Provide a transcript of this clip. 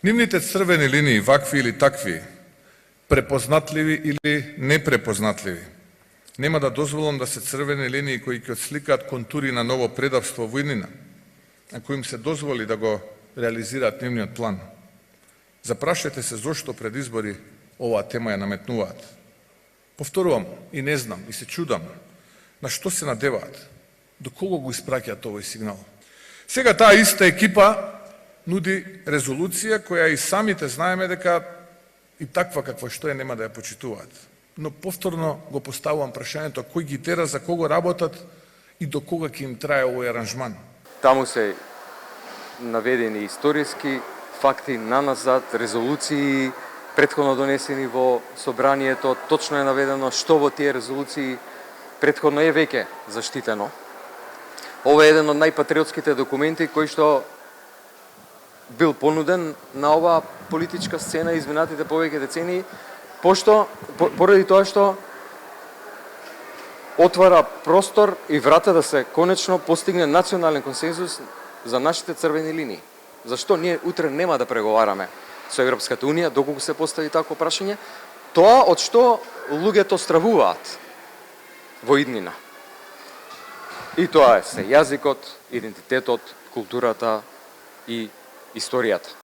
Нивните црвени линии, вакви или такви, препознатливи или непрепознатливи, нема да дозволам да се црвени линии кои ќе отсликаат контури на ново предавство во иднина, ако им се дозволи да го реализираат нивниот план. Запрашете се зошто пред избори оваа тема ја наметнуваат. Повторувам, и не знам, и се чудам, на што се надеваат, до кого го испраќаат овој сигнал. Сега таа иста екипа нуди резолуција која и самите знаеме дека и таква каква што е нема да ја почитуваат. Но повторно го поставувам прашањето кој ги тера, за кого работат и до кога ќе им трае овој аранжман. Таму се наведени историски факти наназад, резолуции претходно донесени во собранието, точно е наведено што во тие резолуции претходно е веќе заштитено. Ова е еден од најпатриотските документи кој што бил понуден на оваа политичка сцена изминатите повеќе децении, поради тоа што отвара простор и врата да се конечно постигне национален консензус за нашите црвени линии. Зашто ние утре нема да преговараме со Европската Унија, доколку се постави такво прашање, тоа од што луѓето стравуваат во иднина. И тоа е се јазикот, идентитетот, културата и историјата.